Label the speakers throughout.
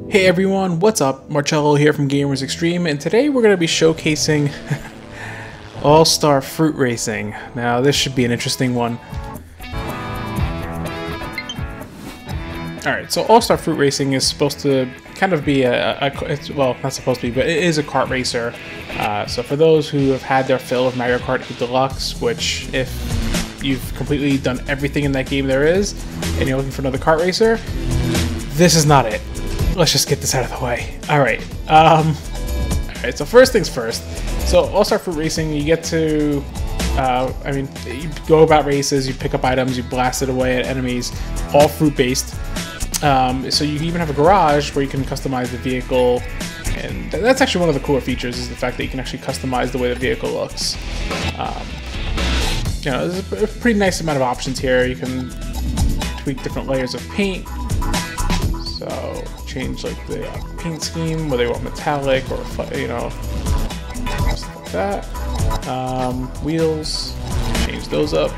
Speaker 1: Hey everyone, what's up? Marcello here from Gamers Xtreme, and today we're going to be showcasing All-Star Fruit Racing. Now this should be an interesting one. Alright, so All-Star Fruit Racing is supposed to kind of be well, not supposed to be, but it is a kart racer. So for those who have had their fill of Mario Kart 8 Deluxe, which if you've completely done everything in that game there is, and you're looking for another kart racer, this is not it. Let's just get this out of the way. Alright, so first things first. So All-Star Fruit Racing, you get to, you go about races, you pick up items, you blast it away at enemies, all fruit-based. So you even have a garage where you can customize the vehicle, and that's actually one of the cooler features, is the fact that you can actually customize the way the vehicle looks. There's a pretty nice amount of options here. You can tweak different layers of paint. So change like the paint scheme, whether you want metallic or stuff like that. Wheels, change those up.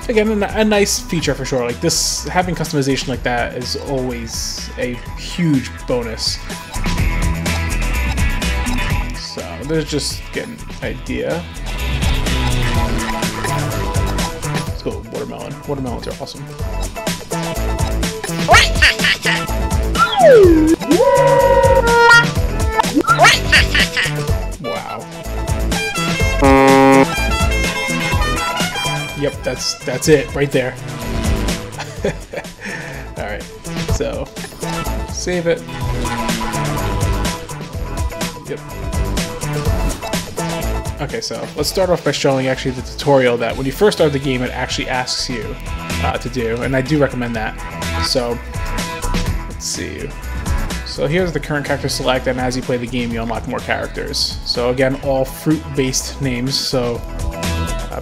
Speaker 1: Again, a nice feature for sure. Like this, having customization like that is always a huge bonus. So let's just get an idea. Let's go with watermelon. Watermelons are awesome. Wow. Yep, that's it right there. Alright, so save it. Yep. Okay, so let's start off by showing actually the tutorial that when you first start the game it actually asks you to do, and I do recommend that. So let's see. So here's the current character select, and as you play the game you unlock more characters. So again, all fruit-based names, so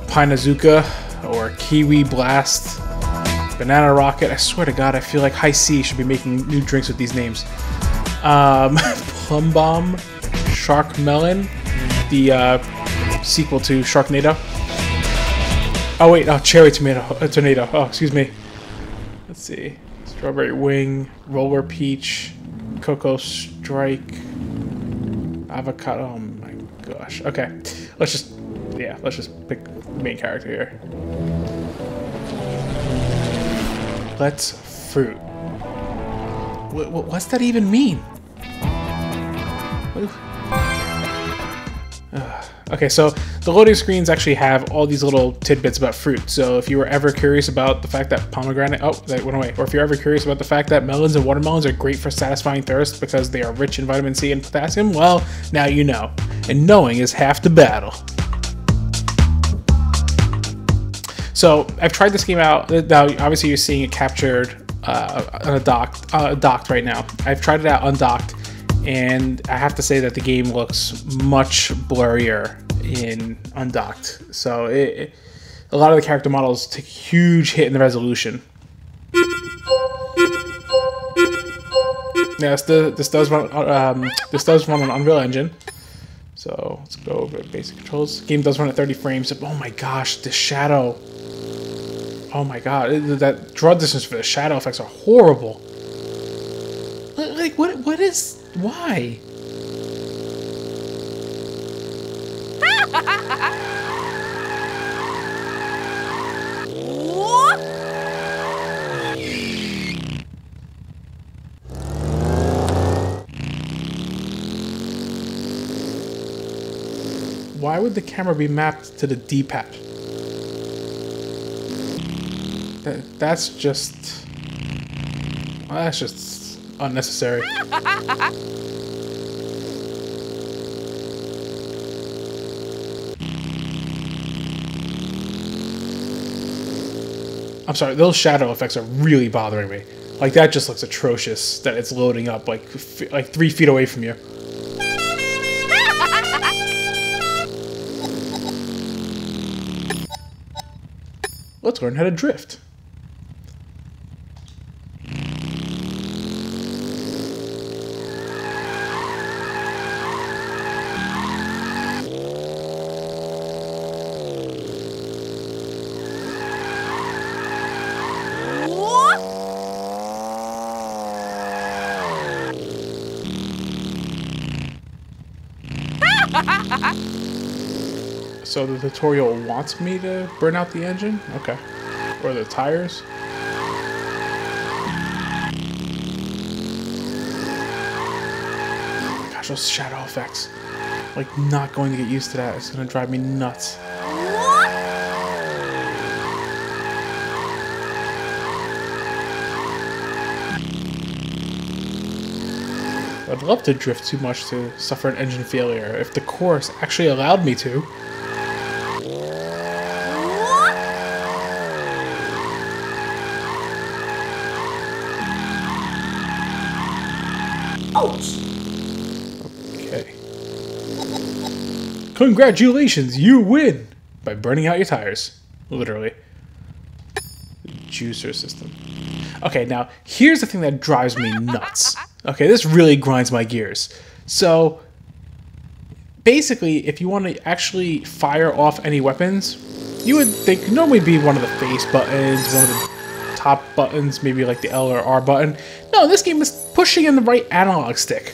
Speaker 1: Pinazuka or Kiwi Blast, Banana Rocket. I swear to God, I feel like High C should be making new drinks with these names. Plum Bomb, Shark Melon, the sequel to Sharknado. Oh wait, Cherry Tornado. Oh, excuse me. Let's see. Strawberry Wing, Roller Peach, Cocoa Strike, Avocado. Oh my gosh. Okay, let's just pick the main character here. Let's fruit. What's that even mean? Okay, so the loading screens actually have all these little tidbits about fruit. So if you were ever curious about the fact that pomegranate, oh, that went away. Or if you're ever curious about the fact that melons and watermelons are great for satisfying thirst because they are rich in vitamin C and potassium, well, now you know. And knowing is half the battle. So I've tried this game out. Now, obviously you're seeing it captured on a docked right now. I've tried it out undocked, and I have to say that the game looks much blurrier in undocked. So a lot of the character models take a huge hit in the resolution. Yes, this does run on Unreal Engine. So let's go over basic controls. The game does run at 30 frames. Oh my gosh, the shadow. Oh my god, that draw distance for the shadow effects are horrible. Like, what is, why? Why would the camera be mapped to the D-pad? That's just unnecessary. I'm sorry, those shadow effects are really bothering me. Like, that just looks atrocious that it's loading up like 3 feet away from you. Let's learn how to drift. So the tutorial wants me to burn out the engine? Okay. Or the tires? Oh my gosh, those shadow effects. Like, not going to get used to that. It's gonna drive me nuts. I'd love to drift too much to suffer an engine failure if the course actually allowed me to.
Speaker 2: Ouch!
Speaker 1: Okay. Congratulations, you win! By burning out your tires. Literally. The juicer system. Okay, now, here's the thing that drives me nuts. Okay, this really grinds my gears. So, basically, if you want to actually fire off any weapons, you would think normally be one of the face buttons, one of the top buttons, maybe like the L or R button. No, this game is pushing in the right analog stick.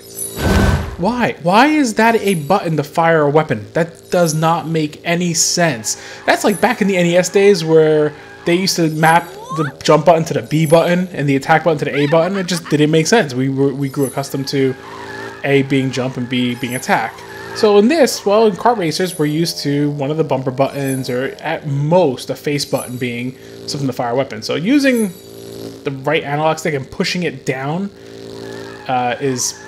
Speaker 1: Why? Why is that a button to fire a weapon? That does not make any sense. That's like back in the NES days where they used to map the jump button to the B button and the attack button to the A button. It just didn't make sense. We grew accustomed to A being jump and B being attack. So in this, well, in kart racers, we're used to one of the bumper buttons or at most a face button being something to fire a weapon. So using the right analog stick and pushing it down is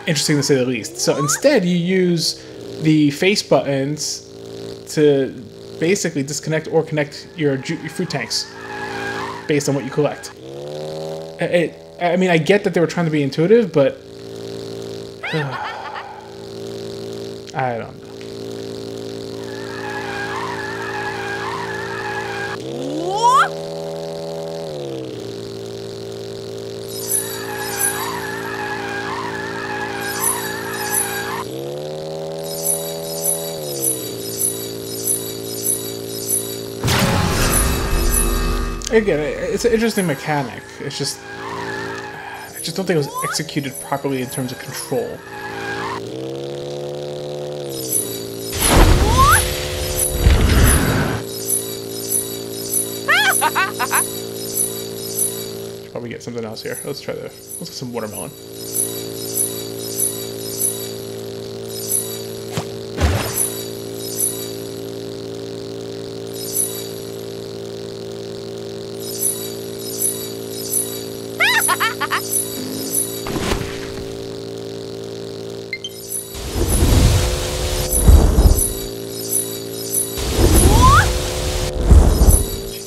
Speaker 1: interesting to say the least. So instead, you use the face buttons to basically disconnect or connect your fruit tanks based on what you collect. I mean, I get that they were trying to be intuitive, but I don't know. Again, it's an interesting mechanic. It's just, I just don't think it was executed properly in terms of control. Should probably get something else here. Let's get some watermelon.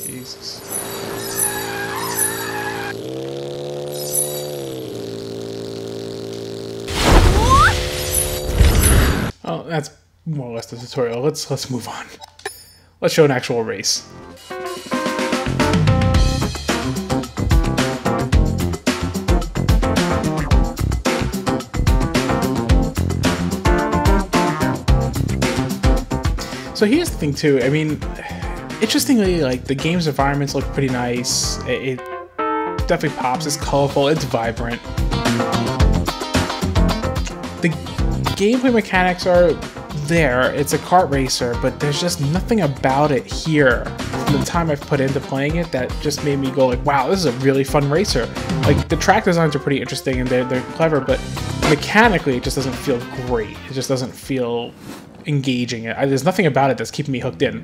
Speaker 1: Jesus. Oh, that's more or less the tutorial. Let's move on. Let's show an actual race. So here's the thing too, I mean, interestingly, like, the game's environments look pretty nice. It definitely pops, it's colorful, it's vibrant. The gameplay mechanics are there, it's a kart racer, but there's just nothing about it here from the time I've put into playing it that just made me go like, wow, this is a really fun racer. Like, the track designs are pretty interesting and they're clever, but mechanically it just doesn't feel great. It just doesn't feel engaging. There's nothing about it that's keeping me hooked in.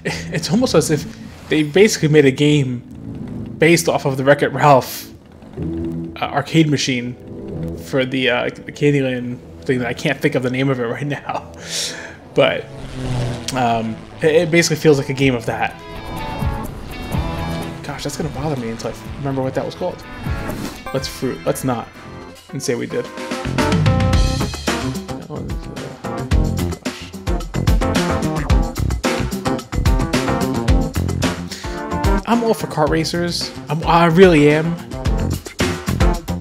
Speaker 1: it's almost as if they basically made a game based off of the Wreck-It Ralph arcade machine for the Candyland thing that I can't think of the name of it right now. But it basically feels like a game of that. Gosh, that's gonna bother me until I remember what that was called. Let's fruit. Let's not. And say we did. That was, gosh. I'm all for kart racers. I really am.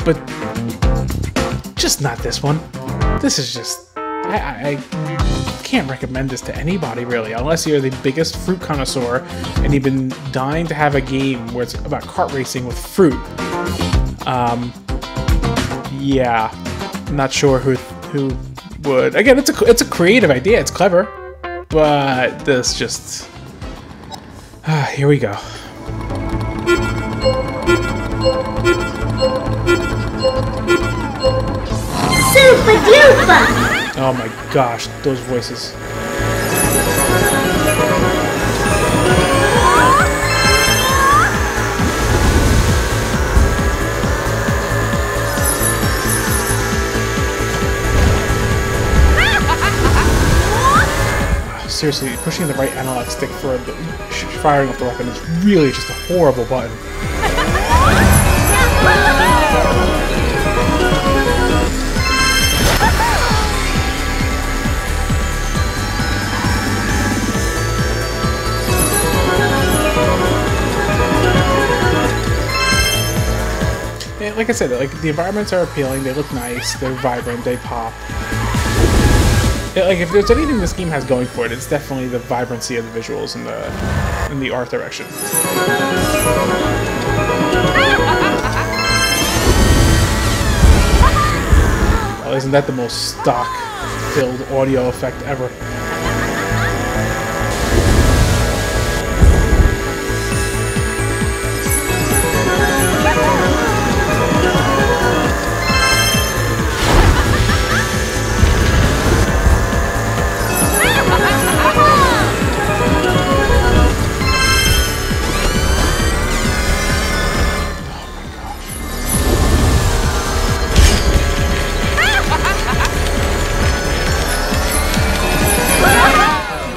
Speaker 1: But just not this one. This is just... I can't recommend this to anybody, really, unless you're the biggest fruit connoisseur and you've been dying to have a game where it's about kart racing with fruit. Yeah, I'm not sure who would. Again, it's a creative idea. It's clever, but this just... here we go.
Speaker 2: Super duper!
Speaker 1: Oh my gosh, those voices. Seriously, pushing the right analog stick for firing off the weapon is really just a horrible button. Like I said, like the environments are appealing. They look nice. They're vibrant. They pop. Like if there's anything this game has going for it, it's definitely the vibrancy of the visuals and the art direction. Well, isn't that the most stock-filled audio effect ever?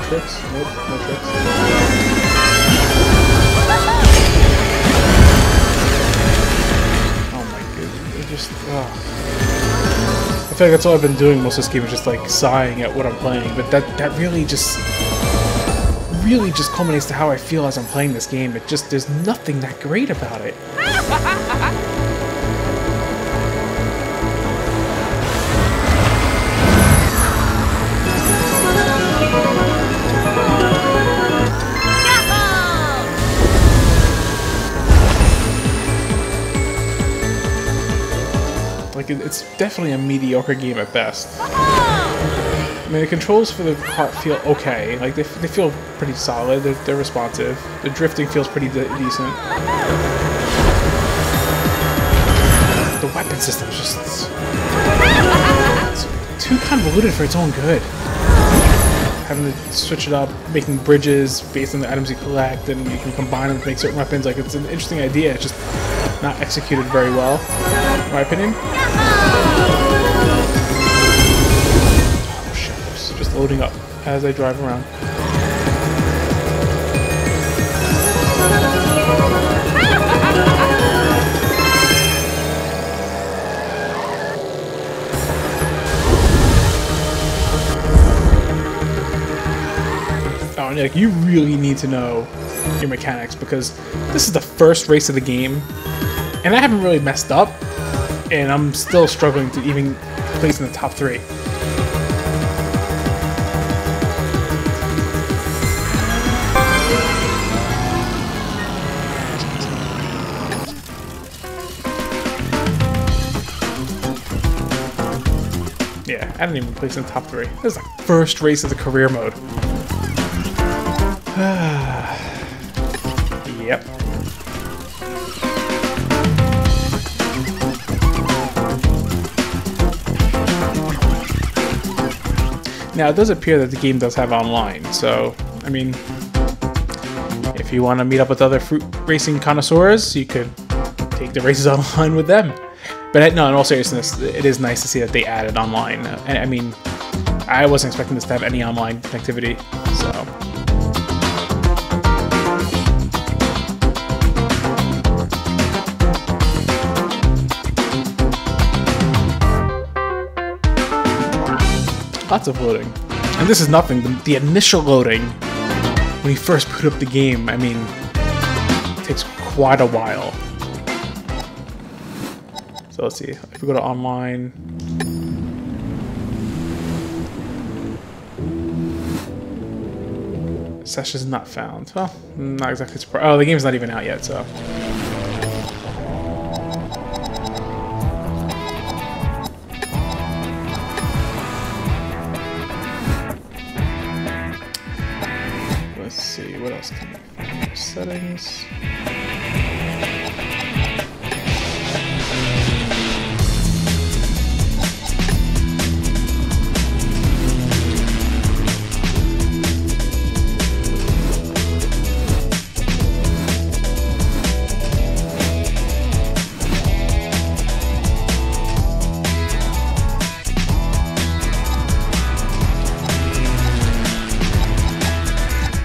Speaker 1: Tricks? Nope, no tricks. Oh my goodness, it just... I feel like that's all I've been doing most of this game is just like sighing at what I'm playing, but that really just culminates to how I feel as I'm playing this game. It just, there's nothing that great about it. Like, it's definitely a mediocre game at best. I mean, the controls for the kart feel okay. Like, they feel pretty solid. They're responsive. The drifting feels pretty decent. The weapon system is just... it's too convoluted for its own good. Having to switch it up, making bridges based on the items you collect, and you can combine them to make certain weapons. Like, it's an interesting idea. It's just not executed very well, in my opinion. Oh shit, it's just loading up as I drive around. Oh, Nick, you really need to know your mechanics, because this is the first race of the game, and I haven't really messed up, and I'm still struggling to even place in the top 3. Yeah, I didn't even place in the top 3. This is the first race of the career mode. Yep. Now, it does appear that the game does have online, so, I mean, if you want to meet up with other fruit racing connoisseurs, you could take the races online with them. But no, in all seriousness, it is nice to see that they added online. And I mean, I wasn't expecting this to have any online connectivity, so. Lots of loading. And this is nothing. The initial loading, when you first boot up the game, I mean, it takes quite a while. So let's see. If we go to online. Sessions not found. Well, not exactly surprised. Oh, the game's not even out yet, so. Let's see, what else can we... Settings.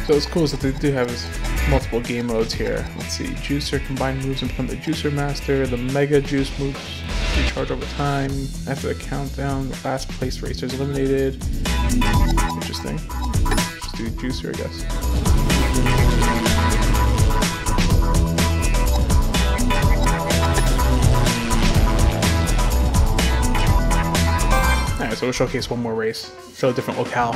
Speaker 1: So what's cool is that they do have multiple game modes here. Let's see, Juicer, combine moves and become the Juicer Master. The Mega Juice moves recharge over time. After the countdown, the last place racer is eliminated. Interesting. Just do Juicer, I guess. Alright, so we'll showcase one more race. Show a different locale.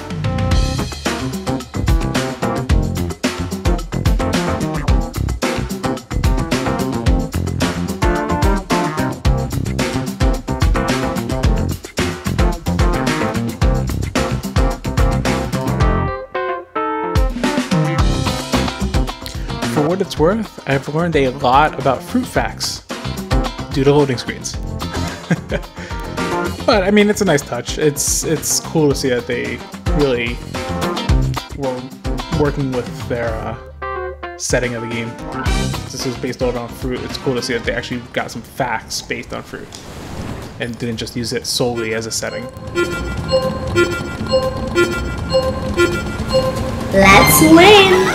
Speaker 1: For what it's worth, I've learned a lot about fruit facts due to loading screens. But I mean, it's a nice touch. It's cool to see that they really were working with their setting of the game. This is based on fruit. It's cool to see that they actually got some facts based on fruit and didn't just use it solely as a setting.
Speaker 2: Let's win!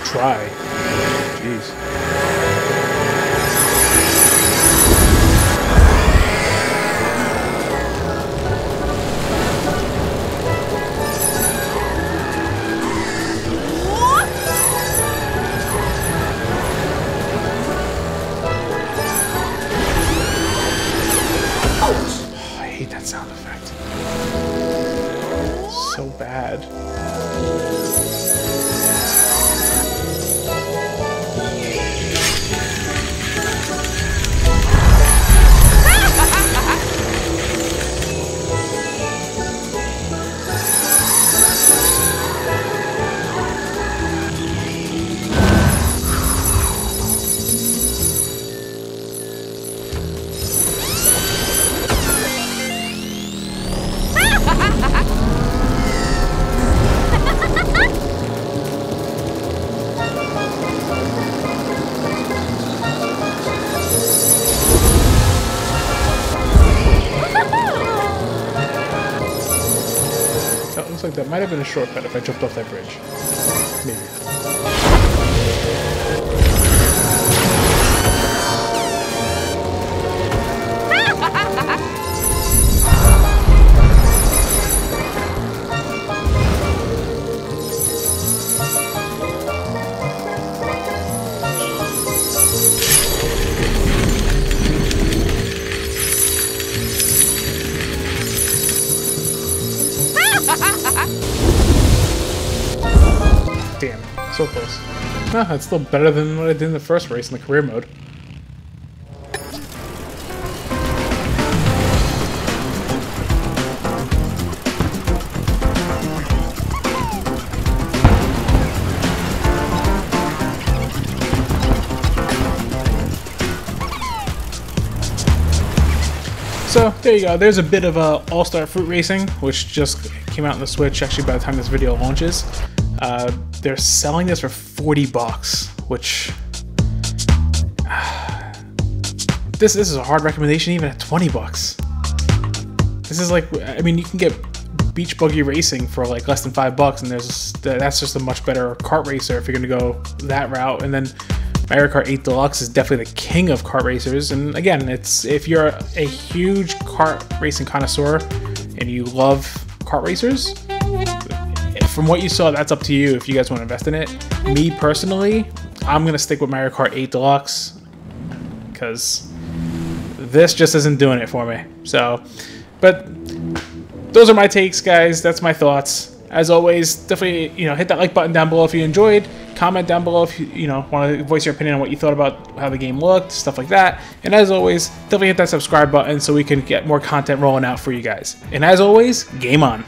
Speaker 1: Try. Jeez. I hate that sound effect. So bad. Looks like that might have been a shortcut if I jumped off that bridge. Maybe. Damn, so close. Nah, it's still better than what I did in the first race in the career mode. So there you go, there's a bit of All-Star Fruit Racing, which just came out on the Switch actually by the time this video launches. They're selling this for $40, which this is a hard recommendation even at $20. This is like, I mean, you can get Beach Buggy Racing for like less than $5, and that's just a much better kart racer if you're gonna go that route. And then Mario Kart 8 Deluxe is definitely the king of kart racers. And again, it's if you're a huge kart racing connoisseur and you love kart racers, from what you saw, that's up to you if you guys want to invest in it. Me personally, I'm gonna stick with Mario Kart 8 Deluxe because this just isn't doing it for me. So, but those are my takes, guys. That's my thoughts. As always, definitely, hit that like button down below if you enjoyed. Comment down below if you want to voice your opinion on what you thought about how the game looked, stuff like that. And as always, definitely hit that subscribe button so we can get more content rolling out for you guys. And as always, game on.